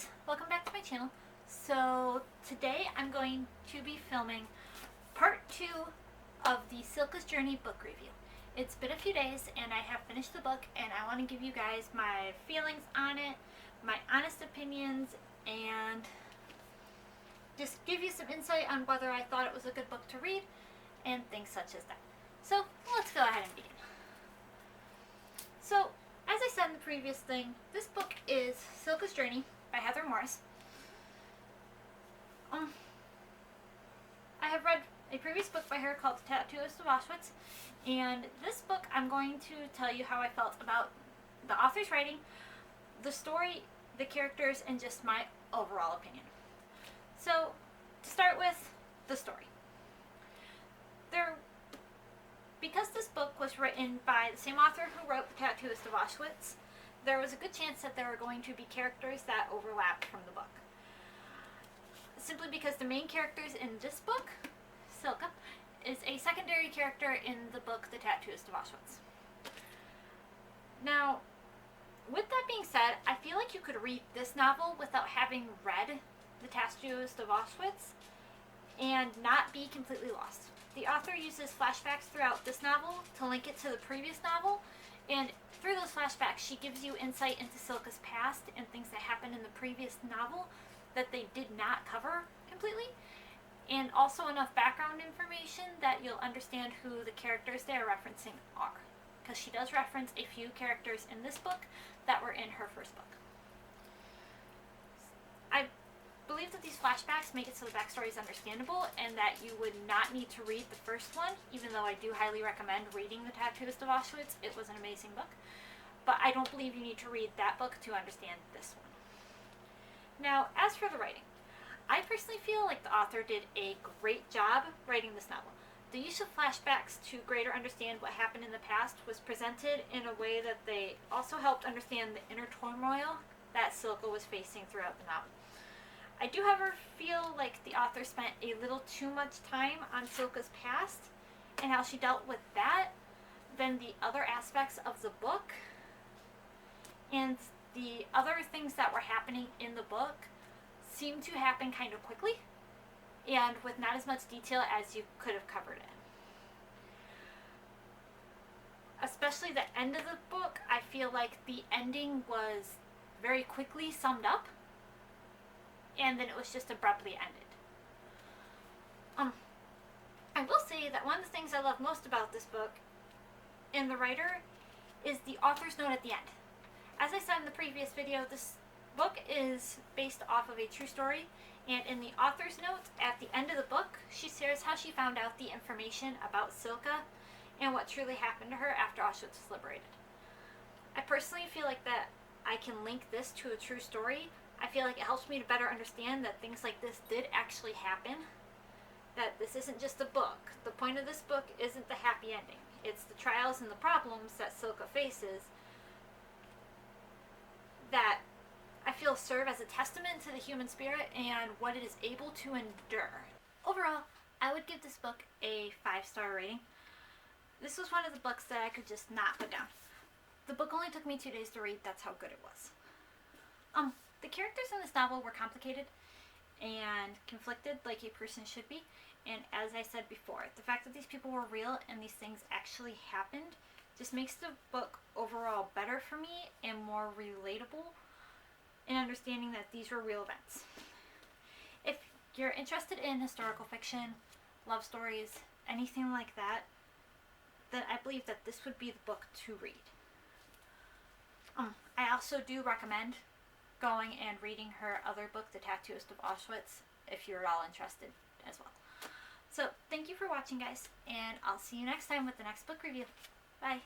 guys, welcome back to my channel. So today I'm going to be filming part 2 of the Cilka's Journey book review. It's been a few days and I have finished the book and I want to give you guys my feelings on it, my honest opinions, and just give you some insight on whether I thought it was a good book to read and things such as that. So let's go ahead and begin. So as I said in the previous thing, this book is Cilka's Journey by Heather Morris. I have read a previous book by her called The Tattooist of Auschwitz, and this book I'm going to tell you how I felt about the author's writing, the story, the characters, and just my overall opinion. So, to start with, the story. Because this book was written by the same author who wrote The Tattooist of Auschwitz, there was a good chance that there were going to be characters that overlapped from the book. Simply because the main characters in this book, Cilka, is a secondary character in the book The Tattooist of Auschwitz. Now, with that being said, I feel like you could read this novel without having read The Tattooist of Auschwitz and not be completely lost. The author uses flashbacks throughout this novel to link it to the previous novel, and through those flashbacks she gives you insight into Cilka's past and things that happened in the previous novel that they did not cover completely, and also enough background information that you'll understand who the characters they are referencing are, because she does reference a few characters in this book that were in her first book. I believe that these flashbacks make it so the backstory is understandable and that you would not need to read the first one, even though I do highly recommend reading The Tattooist of Auschwitz. It was an amazing book. But I don't believe you need to read that book to understand this one. Now, as for the writing, I personally feel like the author did a great job writing this novel. The use of flashbacks to greater understand what happened in the past was presented in a way that they also helped understand the inner turmoil that Cilka was facing throughout the novel. I do, however, feel like the author spent a little too much time on Cilka's past and how she dealt with that than the other aspects of the book. And the other things that were happening in the book seemed to happen kind of quickly and with not as much detail as you could have covered it. Especially the end of the book, I feel like the ending was very quickly summed up and then it was just abruptly ended. I will say that one of the things I love most about this book and the writer is the author's note at the end. As I said in the previous video, this book is based off of a true story, and in the author's note at the end of the book, she shares how she found out the information about Cilka and what truly happened to her after Auschwitz was liberated. I personally feel like that I can link this to a true story. I feel like it helps me to better understand that things like this did actually happen, that this isn't just a book. The point of this book isn't the happy ending. It's the trials and the problems that Cilka faces that I feel serve as a testament to the human spirit and what it is able to endure. Overall, I would give this book a 5-star rating. This was one of the books that I could just not put down. The book only took me 2 days to read, that's how good it was. The characters in this novel were complicated and conflicted like a person should be, and as I said before, the fact that these people were real and these things actually happened just makes the book overall better for me and more relatable in understanding that these were real events. If you're interested in historical fiction, love stories, anything like that, then I believe that this would be the book to read. I also do recommend going and reading her other book, The Tattooist of Auschwitz, if you're at all interested as well. So, thank you for watching, guys, and I'll see you next time with the next book review. Bye!